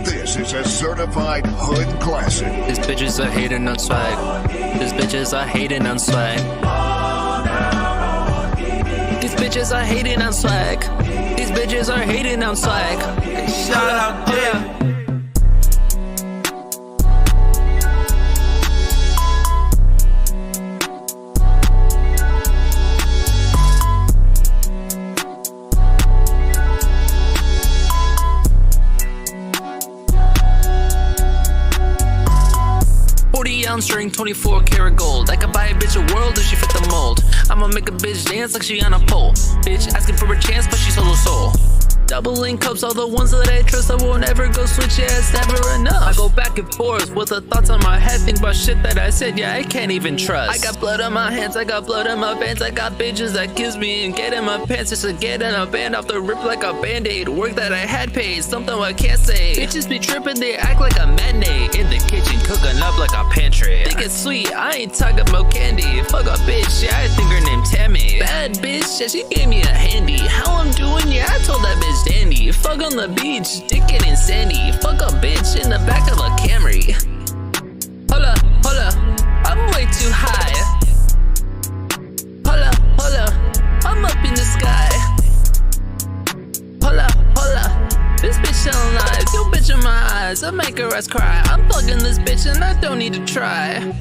This is a certified hood classic. These bitches are hating on swag. These bitches are hating on swag. These bitches are hating on swag. These bitches are hating on swag. Shout out, yeah. 40-ounce string, 24 karat gold. I could buy a bitch a world if she fit the mold. I'ma make a bitch dance like she on a pole. Bitch asking for a chance, but she sold her soul. Doubling cups, all the ones that I trust, I won't ever go switch, yeah, it's never enough. I go back and forth with the thoughts on my head, think about shit that I said, yeah, I can't even trust. I got blood on my hands, I got blood on my pants, I got bitches that kiss me and get in my pants just to get in a band off the rip like a band-aid. Work that I had paid, something I can't say. Bitches be tripping, they act like a matinee. In the kitchen, cooking up like a pantry. Think it's sweet, I ain't talking about candy. Fuck a bitch, yeah, I think her name Tammy. Bad bitch, yeah, she gave me a handy. How I'm doing, yeah, I told that bitch dandy. Fuck on the beach, dick getting sandy. Fuck a bitch in the back of a Camry. Holla, I'm way too high. Holla, I'm up in the sky. Holla, this bitch telling lies. Yo bitch in my eyes, I make her ass cry. I'm fucking this bitch and I don't need to try.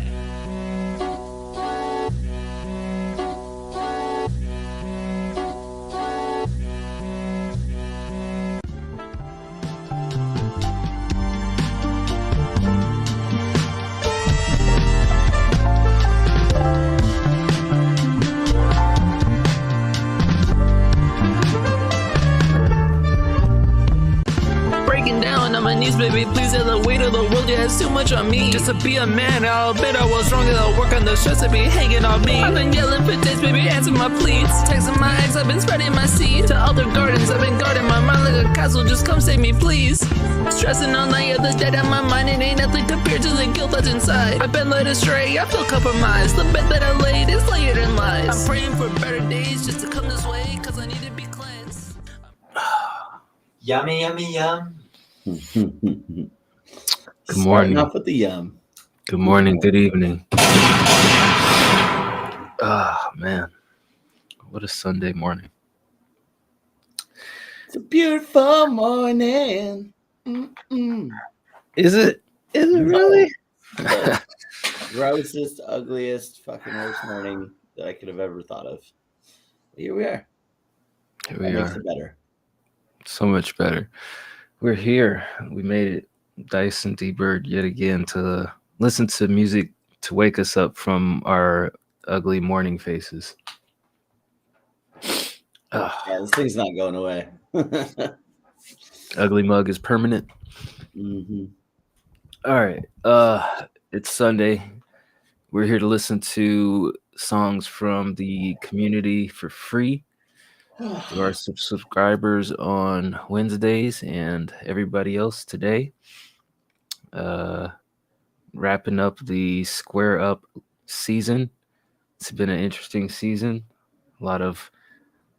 Down on my knees, baby, please, yeah, the weight of the world, yeah, it's too much on me. Just to be a man, I'll admit I was wrong, and I'll work on the stress that be hanging on me. I've been yelling for days, baby, answer my pleas. Texting my ex, I've been spreading my seed. To other gardens, I've been guarding my mind like a castle, just come save me, please. Stressing all night, yeah, the dead on my mind, it ain't nothing compared to the guilt that's inside. I've been led astray, I feel compromised. The bed that I laid is layered in lies. I'm praying for better days just to come this way, cause I need to be cleansed. Yummy, yummy, yum. Good morning. Off with the yum. Good morning. Good evening. Ah, man, what a Sunday morning! It's a beautiful morning. Mm-mm. Is it? Is it really? Grossest, ugliest, fucking worst morning that I could have ever thought of. But here we are. Here we are. Makes it better. So much better. We're here. We made it. Dice and D-Bird yet again to listen to music to wake us up from our ugly morning faces. Yeah, this thing's not going away. Ugly mug is permanent. Mm-hmm. All right. It's Sunday. We're here to listen to songs from the community for free. To our subscribers on Wednesdays and everybody else today. Wrapping up the Square Up season. It's been an interesting season. A lot of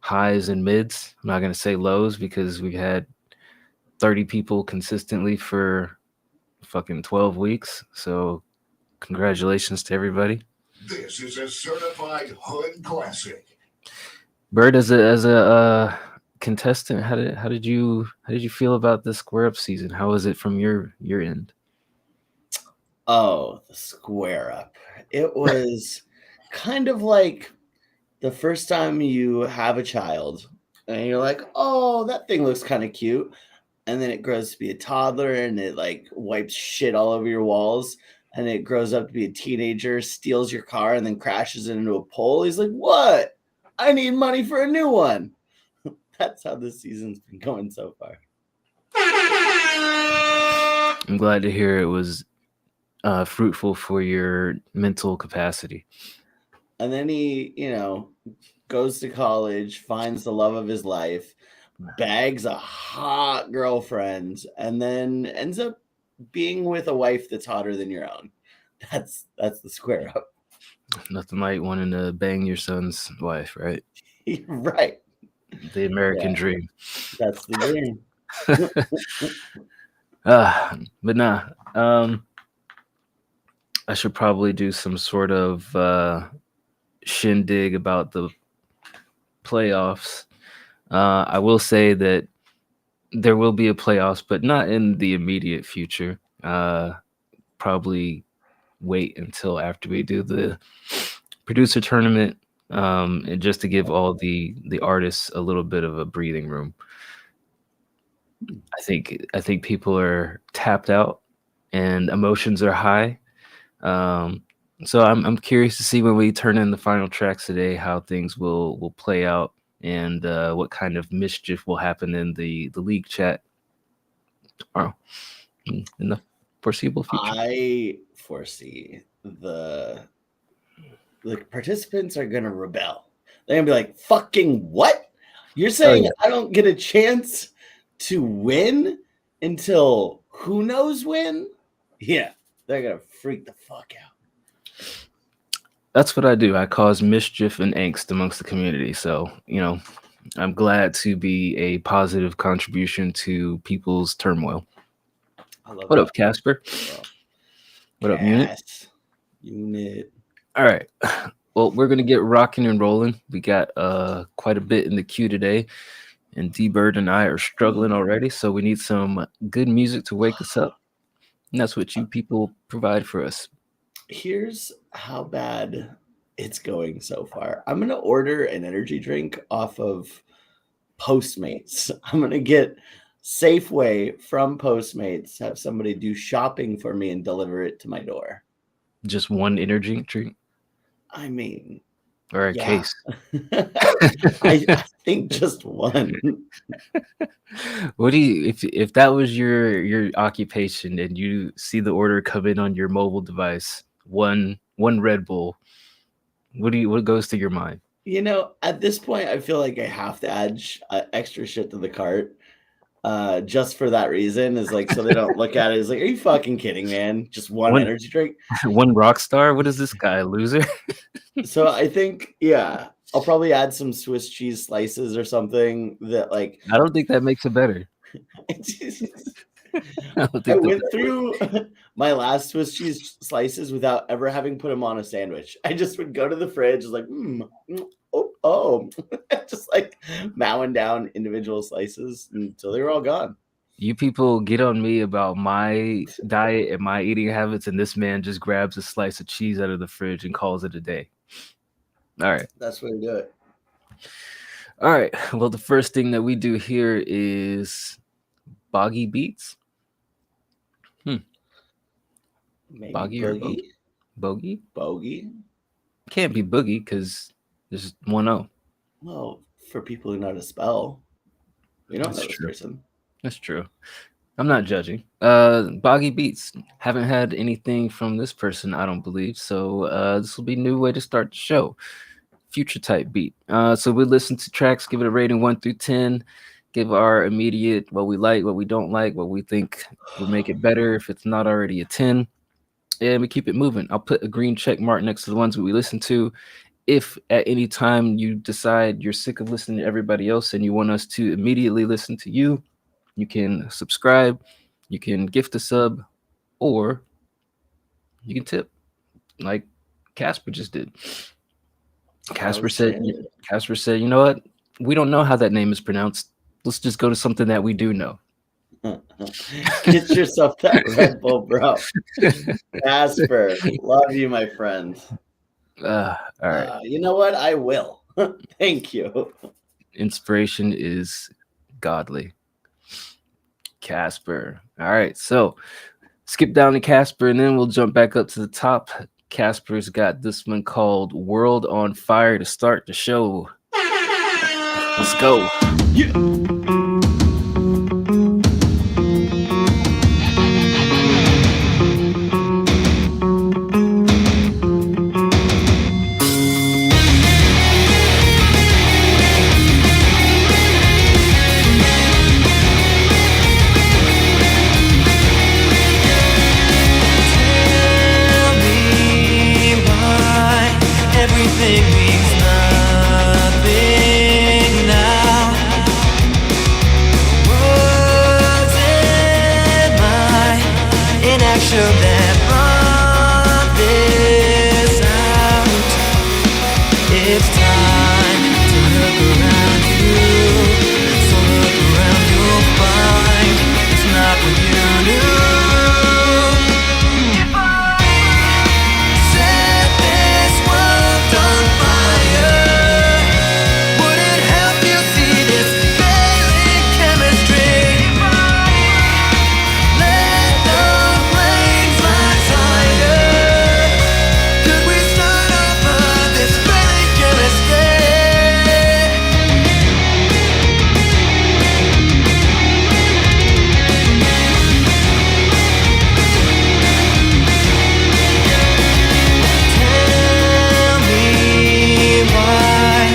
highs and mids. I'm not going to say lows because we've had 30 people consistently for fucking 12 weeks. So congratulations to everybody. This is a certified hood classic. Bird, as a contestant, how did you feel about the Square Up season? How was it from your end? Oh, the Square Up. It was kind of like the first time you have a child and you're like, oh, that thing looks kind of cute. And then it grows to be a toddler and it like wipes shit all over your walls. And it grows up to be a teenager, steals your car and then crashes it into a pole. He's like, what? I need money for a new one. That's how this season's been going so far. I'm glad to hear it was fruitful for your mental capacity. And then he, goes to college, finds the love of his life, bags a hot girlfriend, and then ends up being with a wife that's hotter than your own. That's the Square Up. Nothing like wanting to bang your son's wife, right? Right. The American dream. That's the dream. But nah. I should probably do some sort of shindig about the playoffs. I will say that there will be a playoffs, but not in the immediate future. Probably wait until after we do the producer tournament, and just to give all the artists a little bit of a breathing room. I think people are tapped out and emotions are high. Um, so I'm curious to see when we turn in the final tracks today how things will play out and what kind of mischief will happen in the league chat tomorrow in the foreseeable future. I foresee the participants are gonna rebel. They're gonna be like, "Fucking what? You're saying yeah. I don't get a chance to win until who knows when?" Yeah, they're gonna freak the fuck out. That's what I do. I cause mischief and angst amongst the community. So, I'm glad to be a positive contribution to people's turmoil. I love What that. up, Casper? What up, Unit? Unit. All right. Well, we're gonna get rocking and rolling. We got quite a bit in the queue today, and D-Bird and I are struggling already, so we need some good music to wake us up. And that's what you people provide for us. Here's how bad it's going so far. I'm gonna order an energy drink off of Postmates. I'm gonna get Safeway from Postmates, have somebody do shopping for me and deliver it to my door. Just one energy drink I mean, or a yeah. case. I think just one. What do you if that was your occupation and you see the order come in on your mobile device, one Red Bull, what goes through your mind? At this point, I feel like I have to add extra shit to the cart. Just for that reason, is like so they don't look at it as like, are you fucking kidding, man? Just one energy drink, one rock star. What is this guy, a loser? So I think, yeah, I'll probably add some Swiss cheese slices or something that like. I don't think that makes it better. I went through my last Swiss cheese slices without ever having put them on a sandwich. I just would go to the fridge, like, just like mowing down individual slices until they were all gone. You people get on me about my diet and my eating habits, and this man just grabs a slice of cheese out of the fridge and calls it a day. All right. That's where you do it. All right. Well, the first thing that we do here is Boggy Beats. Maybe Boggy boogie? or bogey? Bogey? Bogey? Can't be boogie because there's one O. Well, for people who know how to spell, we don't know this person. That's true. I'm not judging. Boggy Beats. Haven't had anything from this person, I don't believe. So this will be a new way to start the show. Future type beat. So we listen to tracks, give it a rating 1 through 10. Give our immediate what we like, what we don't like, what we think would make it better if it's not already a 10. And we keep it moving. I'll put a green check mark next to the ones that we listen to. If at any time you decide you're sick of listening to everybody else and you want us to immediately listen to you, you can subscribe, you can gift a sub, or you can tip like Casper just did. Casper said, you know what? We don't know how that name is pronounced. Let's just go to something that we do know. Get yourself that Red Bull, bro. Casper, love you, my friend. All right. You know what? I will. Thank you. Inspiration is godly. Casper. All right. So skip down to Casper and then we'll jump back up to the top. Casper's got this one called World on Fire to start the show. Let's go. Yeah. Everything means nothing now. should let run this out. It's time to look around you. So look around, you'll find it's not what you knew. If I set this world on fire, would it help you see this failing chemistry? Let the flames rise higher. Could we start over this failing chemistry? Tell me why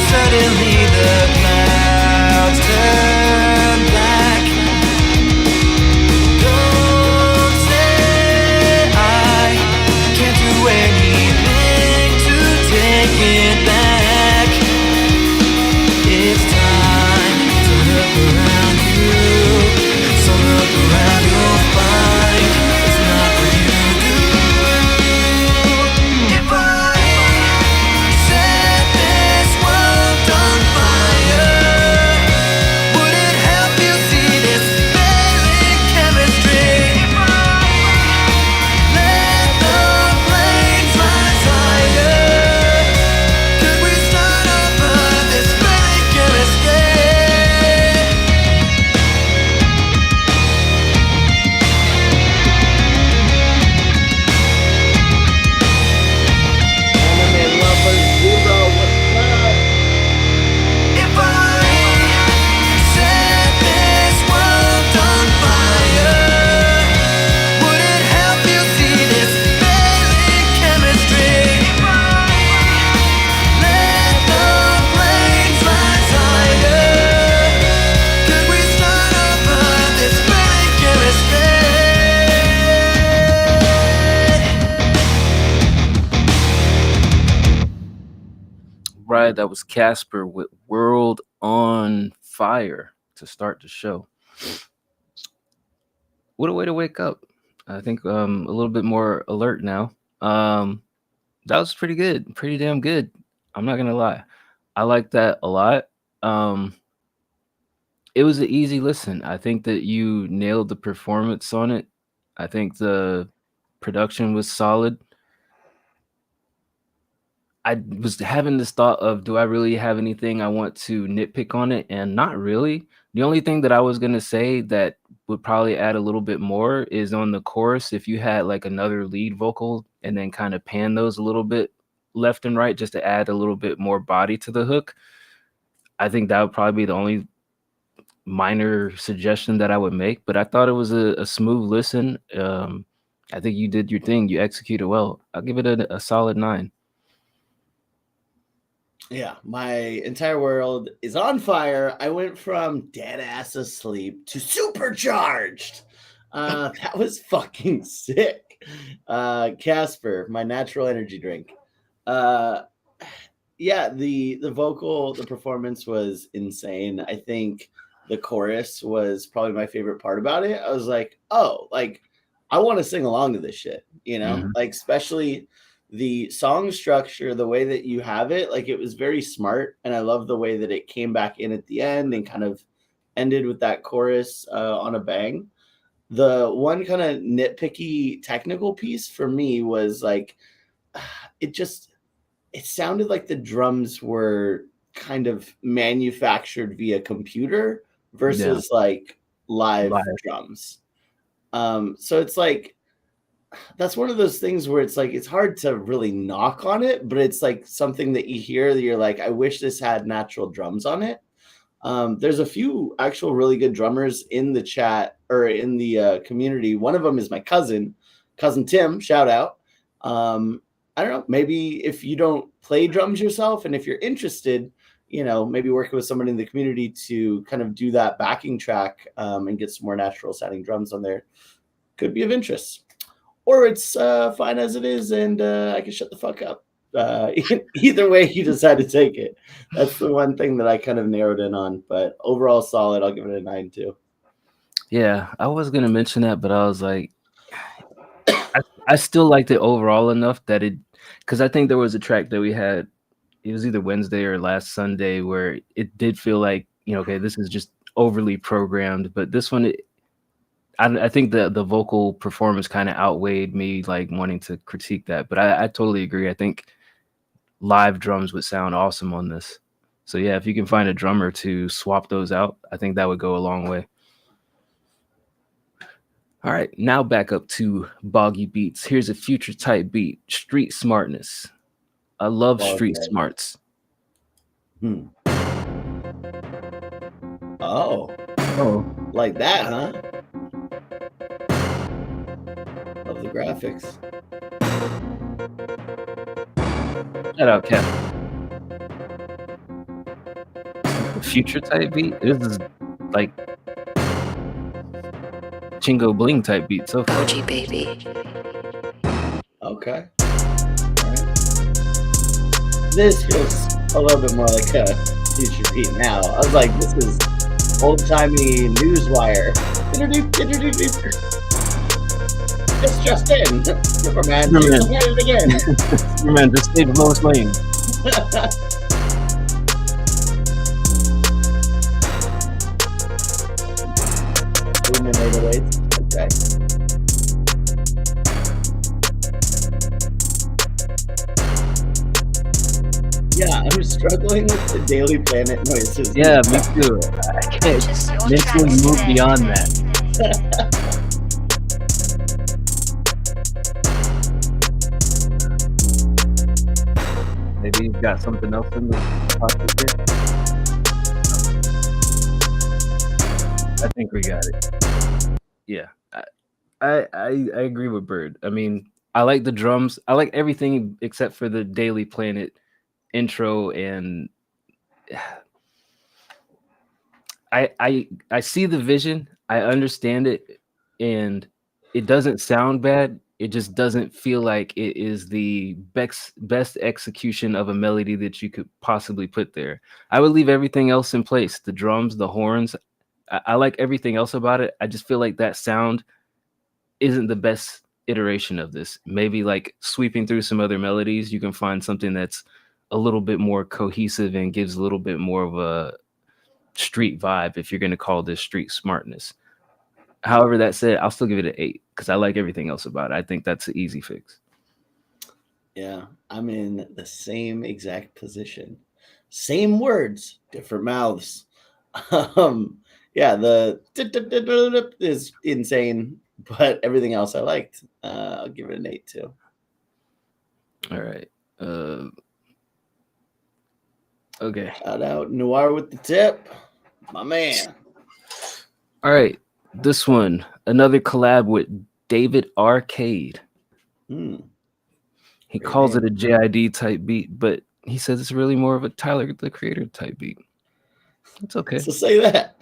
suddenly the clouds turn black. Don't say I can't do anything to take it back. It's time to look around you. So look around, you'll find it's not what you do. If I set this world on fire, would it help you see this failing chemistry? Let the flames rise higher. Could we start over this failing chemistry? Anime Lover Zero, what's up? If I set this world on fire, would it help you see this failing chemistry? Let the flames rise higher. Could we start over this failing chemistry? Right, that was Casper with World on Fire to start the show. What a way to wake up. I think a little bit more alert now. That was pretty good, pretty damn good. I'm not gonna lie. I like that a lot. Um, it was an easy listen. I think that you nailed the performance on it. I think the production was solid. I was having this thought of, do I really have anything I want to nitpick on it? And not really. The only thing that I was gonna say that would probably add a little bit more is on the chorus. If you had like another lead vocal and then kind of pan those a little bit left and right just to add a little bit more body to the hook, I think that would probably be the only minor suggestion that I would make. But I thought it was a smooth listen. I think you did your thing. You executed well. I'll give it a solid 9. Yeah, my entire world is on fire. I went from dead ass asleep to supercharged. That was fucking sick. Casper, my natural energy drink. Yeah, the vocal, the performance was insane. I think the chorus was probably my favorite part about it. I was like, oh, like I want to sing along to this shit, you know, Mhm. like especially the song structure, the way that you have it, like it was very smart. And I love the way that it came back in at the end and kind of ended with that chorus on a bang. The one kind of nitpicky technical piece for me was like, it sounded like the drums were kind of manufactured via computer versus like live Live. drums. So it's like, that's one of those things where it's like it's hard to really knock on it, but it's like something that you hear that you're like, I wish this had natural drums on it. There's a few actual really good drummers in the chat or in the community. One of them is my cousin Tim. Shout out. I don't know. Maybe if you don't play drums yourself, and if you're interested, you know, maybe working with somebody in the community to kind of do that backing track and get some more natural sounding drums on there, could be of interest. Or it's fine as it is, and I can shut the fuck up. Either way you decide to take it. That's the one thing that I kind of narrowed in on. But overall solid, I'll give it a 9 too. Yeah, I was gonna mention that, but I was like, I still liked it overall enough that because I think there was a track that we had. It was either Wednesday or last Sunday where it did feel like, okay, this is just overly programmed. But this one, I think the vocal performance kind of outweighed me like wanting to critique that. But I totally agree. I think live drums would sound awesome on this. So yeah, if you can find a drummer to swap those out, I think that would go a long way. All right, now back up to Boggy Beats. Here's a future type beat, Street Smartness. I love street Okay. smarts. Oh, like that, huh? Love the graphics. Shout out, Cap. Future type beat. This is like Chingo Bling type beat so far. OG baby. Okay. All right. This feels a little bit more like a future beat now. I was like, this is old-timey newswire. Just in. Superman. Superman. Again. Superman just saved Lois Lane. Booming 808s. Okay. Yeah, I'm struggling with the Daily Planet noises. Yeah, me too. I can't mentally move beyond that. Maybe you've got something else in the pocket here. I think we got it. Yeah, I agree with Bird. I mean, I like the drums. I like everything except for the Daily Planet intro, and I see the vision. I understand it, and it doesn't sound bad. It just doesn't feel like it is the best execution of a melody that you could possibly put there. I would leave everything else in place. The drums, the horns. I like everything else about it. I just feel like that sound isn't the best iteration of this. Maybe like sweeping through some other melodies, you can find something that's a little bit more cohesive and gives a little bit more of a street vibe if you're going to call this street smartness. However, that said, I'll still give it an 8 because I like everything else about it. I think that's an easy fix. Yeah, I'm in the same exact position. Same words, different mouths. Yeah, the is insane, but everything else I liked. I'll give it an 8 too. All right. Okay. Shout out Noir with the tip, my man. All right. This one, another collab with David Arcade. He calls it a JID type beat, but he says it's really more of a Tyler the Creator type beat. It's okay. So say that.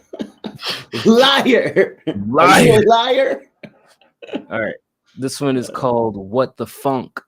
Liar. Liar. Are you a liar? All right. This one is called What the Funk.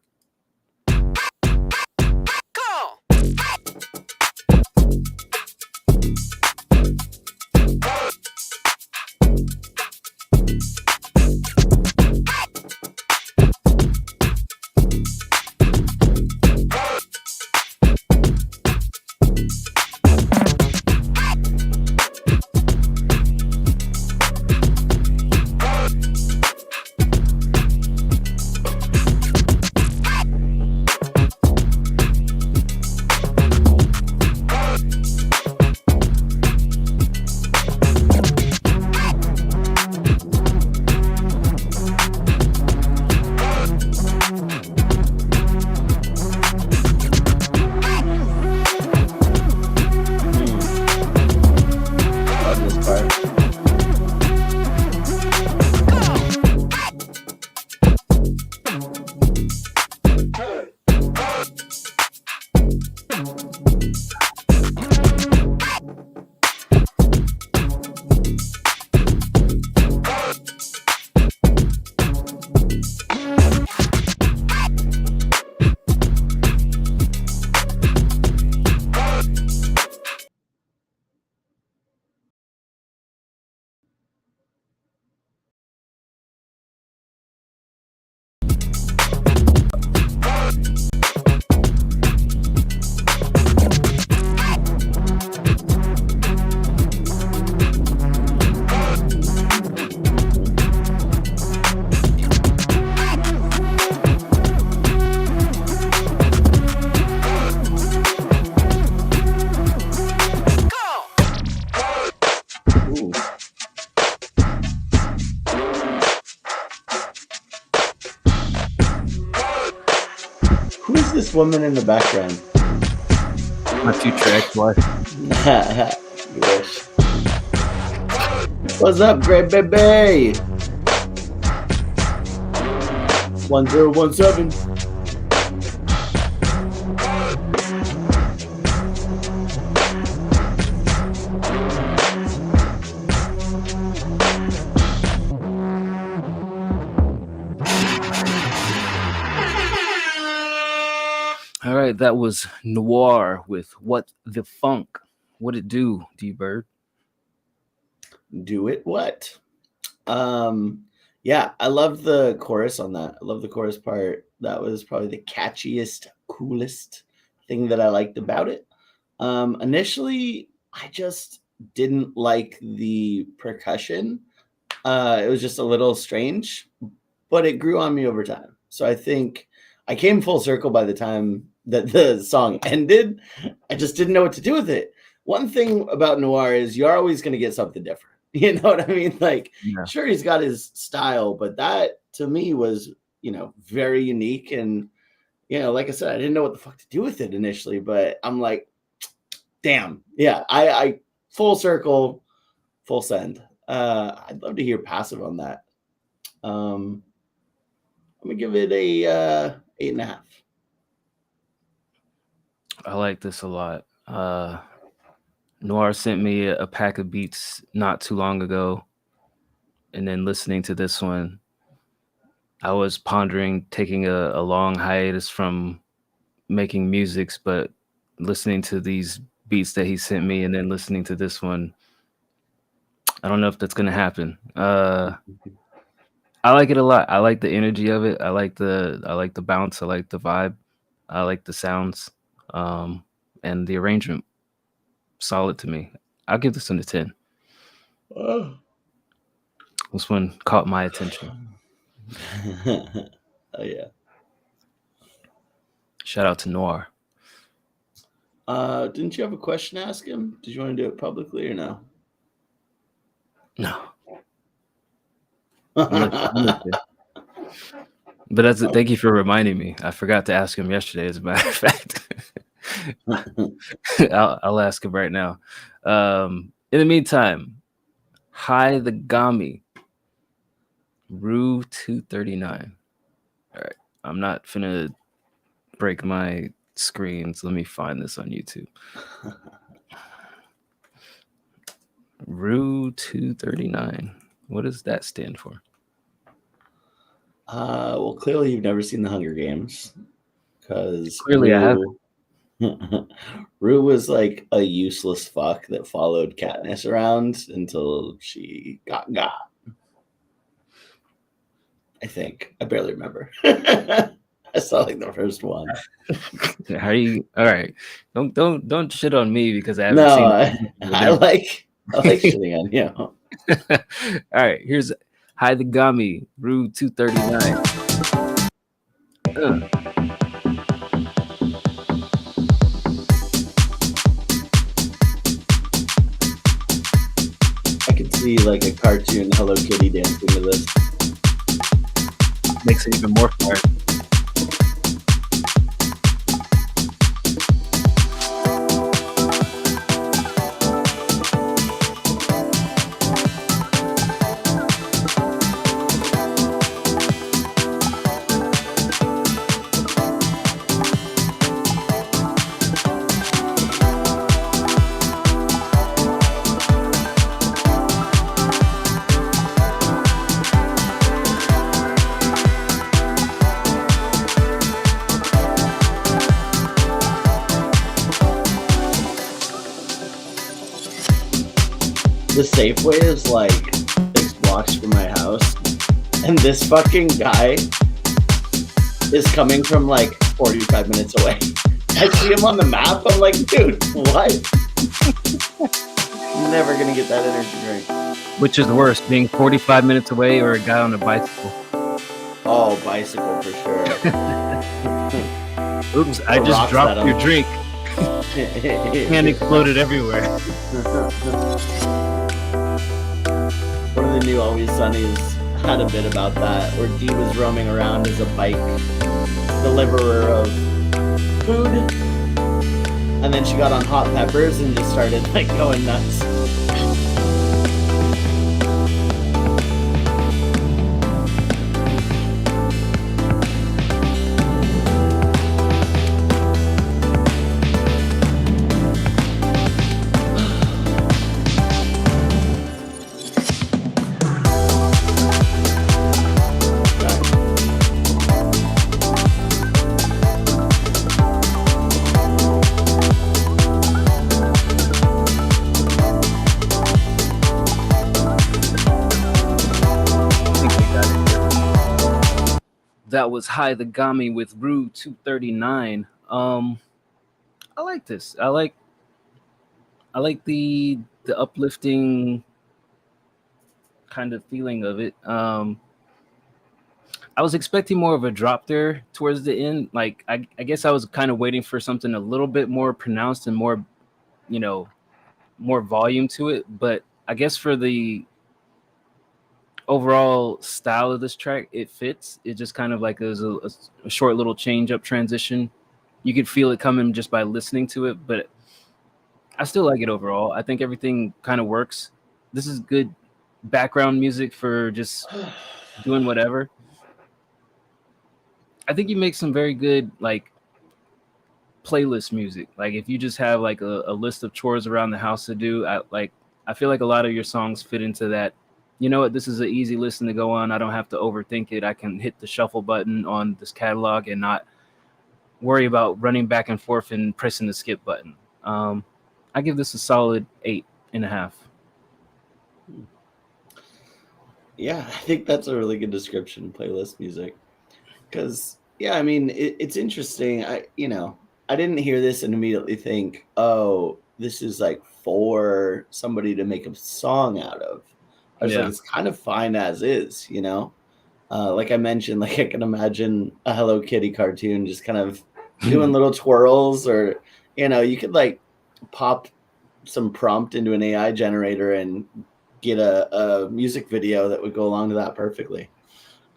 this woman in the background? My future ex-wife. You wish. What's up, great baby? 1017. All right, that was Noir with What the Funk. What it do, D-Bird? Do it what? Yeah, I love the chorus on that. I love the chorus part. That was probably the catchiest, coolest thing that I liked about it. Initially, I just didn't like the percussion. It was just a little strange, but it grew on me over time. So I think I came full circle by the time that the song ended. I just didn't know what to do with it. One thing about Noir is you're always going to get something different. You know what I mean? Like, Yeah. sure, he's got his style, but that to me was, very unique. And, like I said, I didn't know what the fuck to do with it initially, but I'm like, damn. Yeah, I full circle, full send. I'd love to hear Passive on that. I'm gonna give it a 8.5. I like this a lot. Noir sent me a pack of beats not too long ago, and then listening to this one, I was pondering taking a long hiatus from making musics, but listening to these beats that he sent me and then listening to this one, I don't know if that's gonna happen. I like it a lot. I like the energy of it. I like the bounce. I like the vibe. I like the sounds, and the arrangement. Solid to me. I'll give this one a 10. Oh. This one caught my attention. Oh yeah. Shout out to Noir. Didn't you have a question to ask him? Did you want to do it publicly or no? No. But that's it. Thank you for reminding me. I forgot to ask him yesterday, as a matter of fact. I'll ask him right now. In the meantime, Hi the Gami. Rue 239. All right. I'm not finna break my screens. Let me find this on YouTube. Rue 239. What does that stand for? Well, clearly you've never seen the Hunger Games, because Clearly I haven't. Rue was like a useless fuck that followed Katniss around until she got. I think I barely remember. I saw like the first one. How are you? All right. Don't shit on me because I haven't seen. I like shitting on you. All right. Here's Hi the Gami, Rue 239. I could see like a cartoon Hello Kitty dancing to this. Makes it even more fun. The Safeway is like 6 blocks from my house, and this fucking guy is coming from like 45 minutes away. I see him on the map. I'm like, dude, what? Never gonna get that energy drink. Which is worse, being 45 minutes away or a guy on a bicycle? Oh, bicycle for sure. Oops, I just dropped your drink. And exploded everywhere. One of the new Always Sunnies had a bit about that, where Dee was roaming around as a bike deliverer of food. And then she got on hot peppers and just started like going nuts. That was Hi the Gami with Rue 239. I like this. I like the uplifting kind of feeling of it. I was expecting more of a drop there towards the end. Like I guess I was kind of waiting for something a little bit more pronounced and more, more volume to it. But I guess for the overall style of this track, it fits. It just kind of like is a short little change up transition. You could feel it coming just by listening to it, but I still like it overall. I think everything kind of works. This is good background music for just doing whatever. I think you make some very good like playlist music. Like if you just have like a list of chores around the house to do, I feel like a lot of your songs fit into that. You know what? This is an easy listen to go on. I don't have to overthink it. I can hit the shuffle button on this catalog and not worry about running back and forth and pressing the skip button. I give this a solid 8.5. Yeah, I think that's a really good description, playlist music. Because, yeah, I mean, it's interesting. I didn't hear this and immediately think, oh, this is like for somebody to make a song out of. I was like, it's kind of fine as is, like I mentioned, like I can imagine a Hello Kitty cartoon just kind of doing little twirls, or, you could like pop some prompt into an AI generator and get a music video that would go along to that perfectly.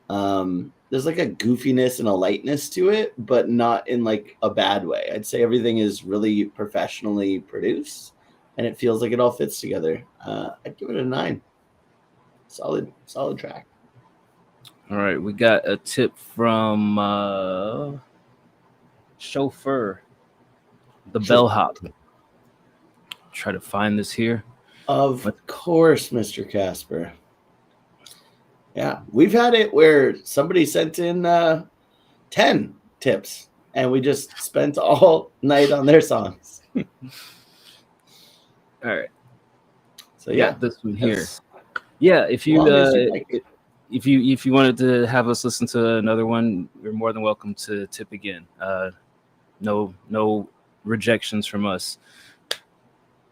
There's like a goofiness and a lightness to it, but not in like a bad way. I'd say everything is really professionally produced and it feels like it all fits together. I'd give it a 9. Solid track. All right, we got a tip from Chauffeur, the bellhop. Try to find this here. Of course, Mr. Casper. Yeah, we've had it where somebody sent in 10 tips, and we just spent all night on their songs. All right. So yeah, this one here. Yeah, if you if you wanted to have us listen to another one, you're more than welcome to tip again. No rejections from us.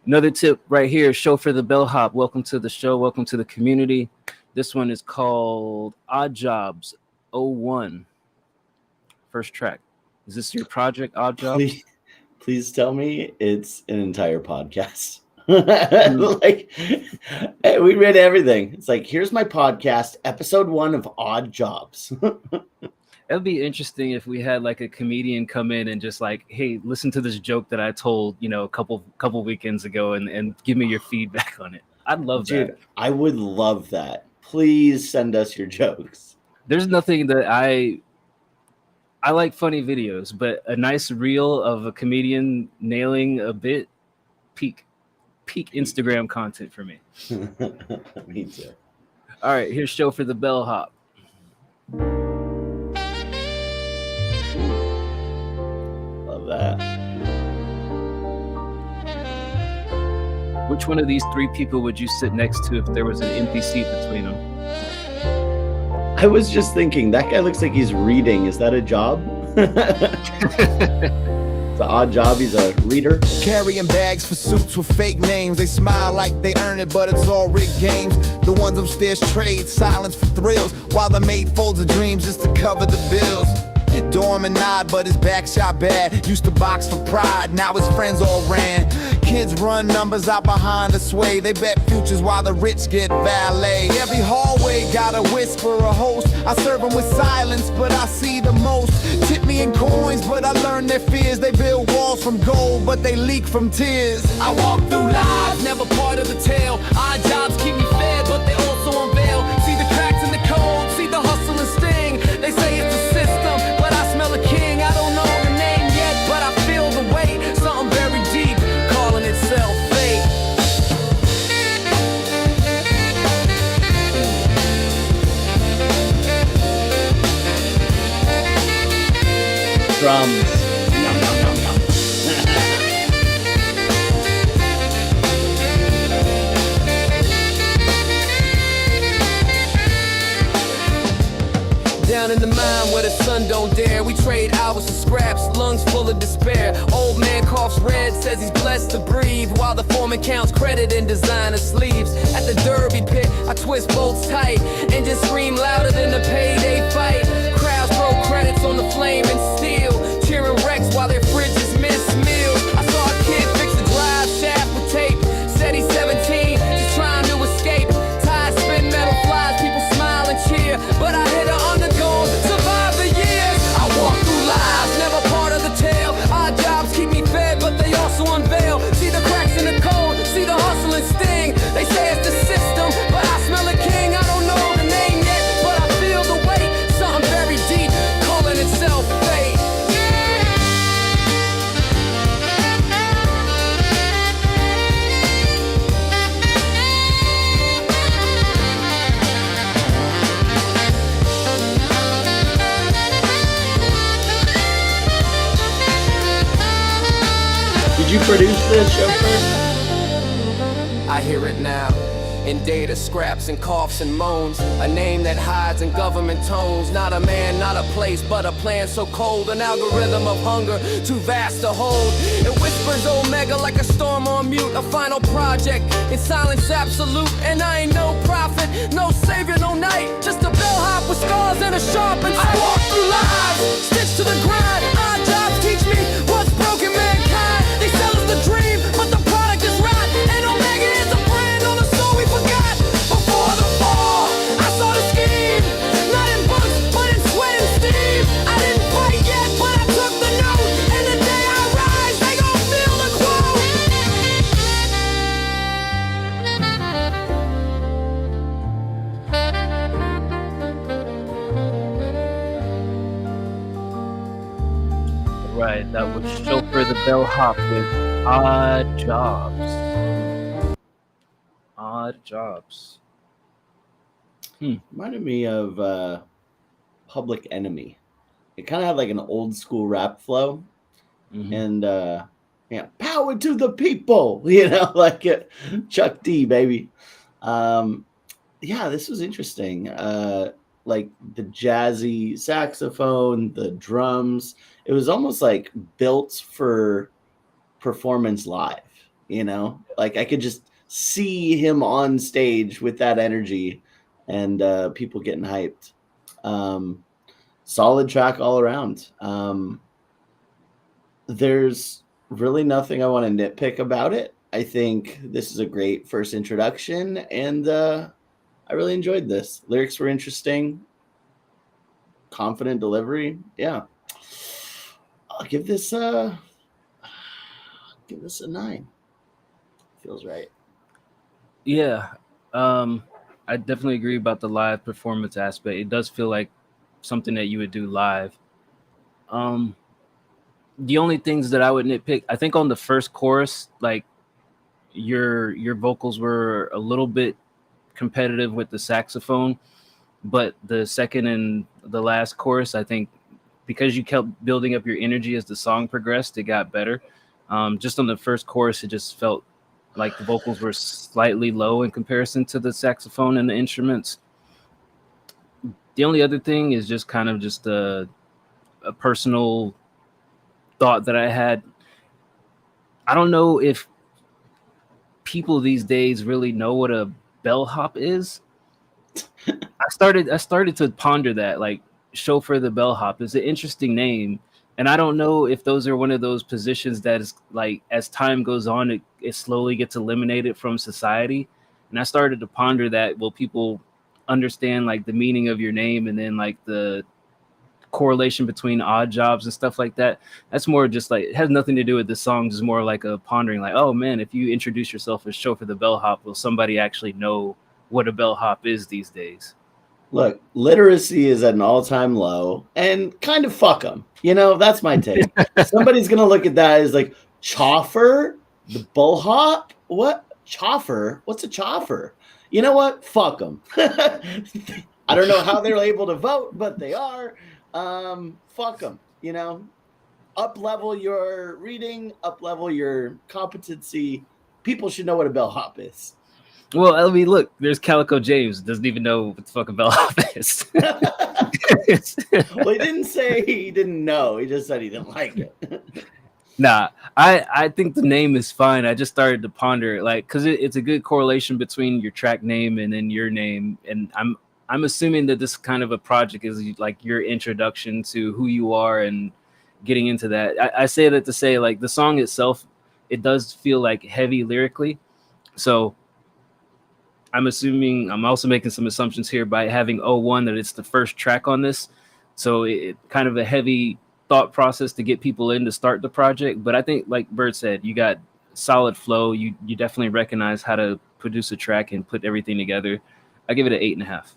Another tip right here, Chauffeur the Bellhop. Welcome to the show. Welcome to the community. This one is called Odd Jobs 01. First track. Is this your project, Odd Jobs? Please tell me it's an entire podcast. Like, we read everything. It's like, here's my podcast, episode 1 of Odd Jobs. It would be interesting if we had like a comedian come in and just like, hey, listen to this joke that I told, a couple weekends ago and give me your feedback on it. I'd love that. Dude, I would love that. Please send us your jokes. There's nothing that I like funny videos, but a nice reel of a comedian nailing a bit, peak Instagram content for me. Me too. All right, here's Chauffeur the Bellhop. Love that. Which one of these 3 people would you sit next to if there was an empty seat between them? I was just thinking, that guy looks like he's reading. Is that a job? It's an odd job. He's a reader. Carrying bags for suits with fake names. They smile like they earn it, but it's all rigged games. The ones upstairs trade silence for thrills, while the maid folds of dreams just to cover the bills. Dorm and nod, but his back shot bad. Used to box for pride, now his friends all ran. Kids run numbers out behind the sway. They bet futures while the rich get valet. Every hallway got a whisper, a host. I serve them with silence, but I see the most. Tip me in coins, but I learn their fears. They build walls from gold, but they leak from tears. I walk through lives, never part of the tale. Odd jobs keep me fed, but they also unveil. See the cracks in the code, see the hustle and sting. They say it's the system, but I smell a king. I don't know the name yet, but I feel the weight. Something very deep, calling itself fate. Drums. Yum, yum, yum, yum. Down in the mine where the sun don't dare, we trade hours for scraps, lungs full of despair. Old man coughs red, says he's blessed to breathe, while the foreman counts credit in designer sleeves. At the derby pit, I twist bolts tight, engines scream louder than the payday fight. Crowds throw credits on the flame and steel, cheering wrecks while their fridges miss meals. I saw a kid fix a drive shaft with tape, said he's 17, just trying to escape. Tires spin, metal flies, people smile and cheer, but I hit her on the goal, survive the years. I walk through lives, never part of the tale. Odd jobs keep me fed, but they also unveil. See the cracks in the code, see the hustle and sting. They say it's the system, but I smell a king. I don't know the name yet, but I feel the weight. Something very deep, calling itself fate. Did you produce this, Chauffeur? I hear it now, in data scraps and coughs and moans. A name that hides in government tones. Not a man, not a place, but a plan so cold. An algorithm of hunger, too vast to hold. It whispers Omega like a storm on mute. A final project, in silence absolute. And I ain't no prophet, no savior, no knight. Just a bellhop with scars and a sharpened sight. I walk through lives, stitched to the grind. Odd jobs teach me what's broken mankind. They sell us the dream, but the product is rot. And Omega is a brand on the soul we forgot. Before the fall, I saw the scheme. Not in books, but in sweat and steam. I didn't fight yet, but I took the note. And the day I rise, they gon' feel the quote. Right, that was Chauffeur the Bellhop with Odd Jobs. Odd Jobs. Reminded me of Public Enemy. It kind of had like an old school rap flow. And yeah, power to the people, like Chuck D, baby. Yeah, this was interesting. Like the jazzy saxophone, the drums. It was almost like built for performance live, like I could just see him on stage with that energy and people getting hyped. Solid track all around. There's really nothing I want to nitpick about it. I think this is a great first introduction, and I really enjoyed this. Lyrics were interesting. Confident delivery. Yeah. I'll give this a 9. Feels right. Yeah, I definitely agree about the live performance aspect. It does feel like something that you would do live. The only things that I would nitpick, I think on the first chorus, like your vocals were a little bit competitive with the saxophone, but the second and the last chorus, I think because you kept building up your energy as the song progressed, it got better. Just on the first chorus, it just felt like the vocals were slightly low in comparison to the saxophone and the instruments. The only other thing is just kind of just a personal thought that I had. I don't know if people these days really know what a bellhop is. I started to ponder that. Like, chauffeur the bellhop is an interesting name. And I don't know if those are one of those positions that is like, as time goes on, it slowly gets eliminated from society. And I started to ponder that. Will people understand like the meaning of your name and then like the correlation between odd jobs and stuff like that? That's more just like, it has nothing to do with the song, just more like a pondering, like, oh man, if you introduce yourself as chauffeur the bellhop, will somebody actually know what a bellhop is these days? Look, literacy is at an all-time low, and kind of fuck them. You know, that's my take. Somebody's gonna look at that as like, chauffeur, the bullhop. What chauffeur? What's a chauffeur? You know what? Fuck them. I don't know how they're able to vote, but they are. Fuck them. You know, up level your reading, up level your competency. People should know what a bellhop is. Well, I mean, look, there's Calico James, doesn't even know what the fuck a bellhop is. Well, he didn't say he didn't know. He just said he didn't like it. Nah, I think the name is fine. I just started to ponder, like, because it's a good correlation between your track name and then your name. And I'm assuming that this kind of a project is like your introduction to who you are and getting into that. I say that to say, like, the song itself, it does feel like heavy lyrically. So I'm also making some assumptions here by having 01 that it's the first track on this. So it kind of a heavy thought process to get people in to start the project. But I think, like Bird said, you got solid flow. You definitely recognize how to produce a track and put everything together. I give it an 8.5.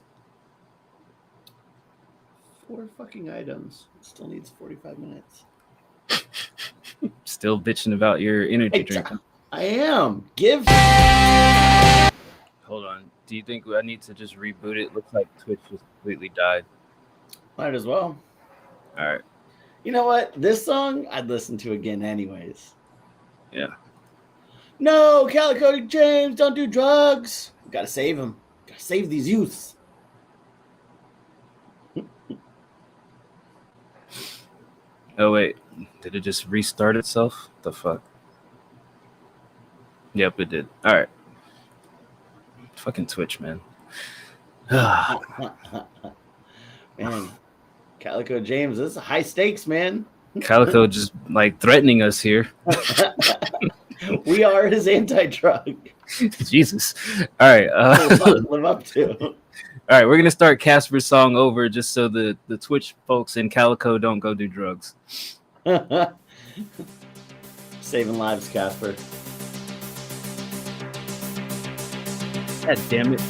4 fucking items. It still needs 45 minutes. Still bitching about your energy drink. I am. Give. Hold on. Do you think I need to just reboot it? Looks like Twitch just completely died. Might as well. All right. You know what? This song I'd listen to again anyways. Yeah. No, Calico James, don't do drugs. Gotta save him. Gotta save these youths. Oh, wait. Did it just restart itself? The fuck? Yep, it did. All right. Fucking Twitch, man. Man, Calico James, this is high stakes, man. Calico just like threatening us here. We are his anti-drug. Jesus. All right. Live up to. All right, we're gonna start Casper's song over just so the Twitch folks in Calico don't go do drugs. Saving lives, Casper. God damn it.